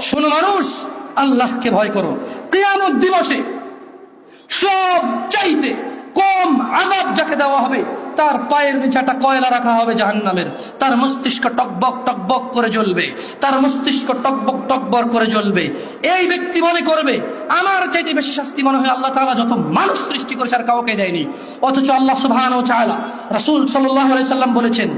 শোনো মানুষ, আল্লাহকে ভয় করো। কিয়ামত দিবসে সব চাইতে কম আযাব যাকে দেওয়া হবে, তার পায়ের নিচে একটা কয়লা রাখা হবে জাহান্নামের, তার মস্তিষ্ক টকবক টকবক করে জ্বলবে, তার মস্তিষ্ক টকবক টকবক করে জ্বলবে। এই ব্যক্তি মনে করবে আমার চাইতে বেশি শাস্তি মনে হয় আল্লাহ তাআলা যত মানুষ সৃষ্টি করেছে আর কাউকে দেয়নি। অথচ আল্লাহ সুবহানাহু ওয়া তাআলা, রাসূল সাল্লাল্লাহু আলাইহি সাল্লাম বলেছেন,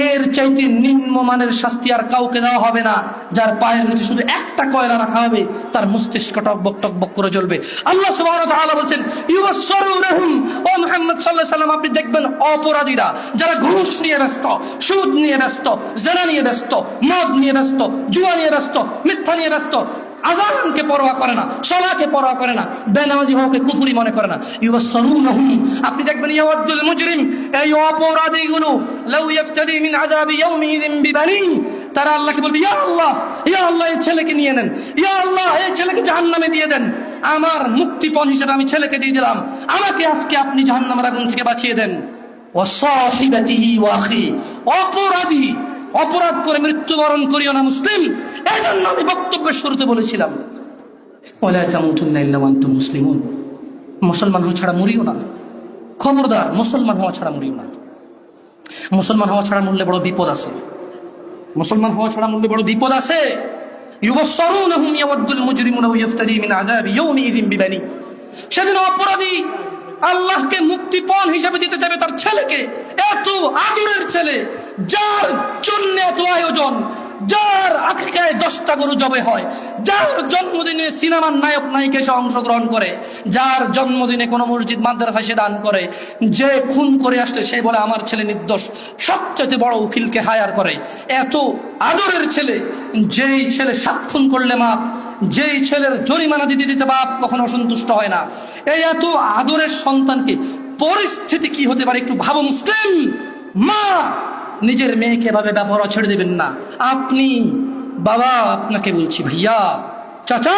এর চাইতে নিম্নমানের শাস্তি আর কাউকে দেওয়া হবে না, যার পায়ের নিচে শুধু একটা কয়লা রাখা হবে, তার মস্তিষ্ক টকবক টকবক করে জ্বলবে। আল্লাহ সুবহানাহু ওয়া তাআলা বলেন, ইউবাশশিরুহুম, ও মুহাম্মদ সাল্লাল্লাহু আলাইহি সাল্লাম আপনি দেখবেন অপরাধীরা যারা ঘুষ নিয়ে ব্যস্ত, সুদ নিয়ে ব্যস্ত, জিনা নিয়ে ব্যস্ত, মদ নিয়ে ব্যস্ত, জুয়া নিয়ে ব্যস্ত, মিথ্যা নিয়ে ব্যস্ত, আযানকে পরোয়া করে না, সালাকে পরোয়া করে না, বেনামাজি হওয়াকে কুফরি মনে করে না। ইউবাশশিরুহুম, আপনি দেখবেন ইয়াওয়াদুল মুজরিম, এই অপরাধীগুলো লাউ ইফতাদি মিন আযাবি ইয়াউমিযিন বিবানি, তারা আল্লাহকে বলবে, ইয়া আল্লাহ, ইয়া আল্লাহ এই ছেলেকে নিয়ে নেন, ইয়া আল্লাহ এই ছেলেকে জাহান্নামে দিয়ে দেন, আমার মুক্তিপণ হিসেবে আমি ছেলেকে দিয়ে দিলাম, আমাকে আজকে আপনি জাহান্নামের আগুন থেকে বাঁচিয়ে দেন। ওয়া সাহিবাতিহি ওয়া আখি, অপরাধী অপরাধ করে মৃত্যুবরণ করিও না মুসলিম। এই জন্য আমি বক্তব্যের শুরুতে বলেছিলাম, ওয়ালা তামুতুন্না ইল্লা ওয়া আনতুম মুসলিমুন, মুসলমান হওয়া ছাড়া মরিও না, খবরদার মুসলমান হওয়া ছাড়া মরিও না। মুসলমান হওয়া ছাড়া মরলে বড় বিপদ আছে, মুসলমান হওয়া ছাড়া মরলে বড় বিপদ আছে। ইউবাশশিরুনহুম ইয়াওয়াদুল মুজরিমুনা ইয়াফতাদি মিন আযাবি ইয়াউমিযিন বিবানি, সেদিন অপরাধী আল্লাহকে মুক্তিপণ হিসেবে দিতে চাইবে তার ছেলেকে, এত আদরের ছেলে, যার জন্য এত আয়োজন, যার আকিকায় 10টা গরু জবে হয়, যার জন্মদিনে সিনেমার নায়ক নায়িকা এসে অংশগ্রহণ করে, যার জন্মদিনে কোনো মসজিদ মাদ্রাসায় সে দান করে, যে খুন করে আসলে সে বলে আমার ছেলে নির্দোষ, সবচেয়ে বড় উকিলকে হায়ার করে। এত আদরের ছেলে, যেই ছেলে 7 খুন করলে মাপ, যেই ছেলের জরিমানা দিতে দিতে বাপ কখনো অসন্তুষ্ট হয় না, এই এত আদরের সন্তানকে পরিস্থিতি কি হতে পারে একটু ভাবো মুসলিম। মা নিজের মেয়েকে এভাবে ব্যবহার ছেড়ে দেবেন না। আপনি বাবা, আপনাকে বলছি ভাইয়া, চাচা,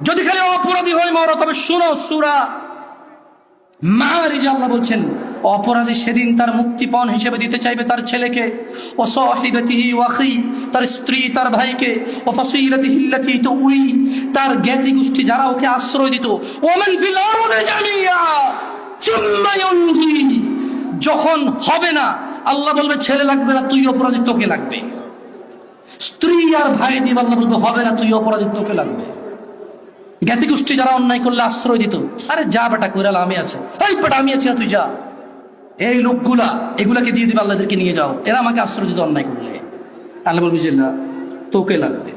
যদি খালি অপরাধী হয়ে মরো তবে শুনো সূরা মাআরিজে আল্লাহ বলছেন, অপরাধী সেদিন তার মুক্তিপণ হিসেবে দিতে চাইবে তার ছেলেকে, ও সাহিবাতিহি ওয়া আখি, তার স্ত্রী তার ভাইকে, ও ফাসিলাতিহি আল্লাতী তুই, তার জ্ঞাতি গোষ্ঠী যারা ওকে আশ্রয় দিত, ওয়া মান ফিল আরদি জামিয়া সুম্মা ইউনজি, যখন হবে না আল্লাহ বলবে ছেলে লাগবে না, তুই অপরাধী, তোকে লাগবে। স্ত্রী আর ভাই দিয়ে আল্লাহ বলবে হবে না, তুই অপরাধী, তোকে লাগবে। জ্ঞাতি গোষ্ঠী যারা অন্যায় করলে আশ্রয় দিত, আরে যা বেটা কইরাল আমি আছে, এই বেটা আমি আছি না, তুই যা। এই লোকগুলা এগুলাকে দিয়ে দিবে, আল্লাহদেরকে নিয়ে যাও, এরা আমাকে আশ্রয় দিত অন্যায় করলে, আল্লাহ বলবে যে না, তোকে লাগবে।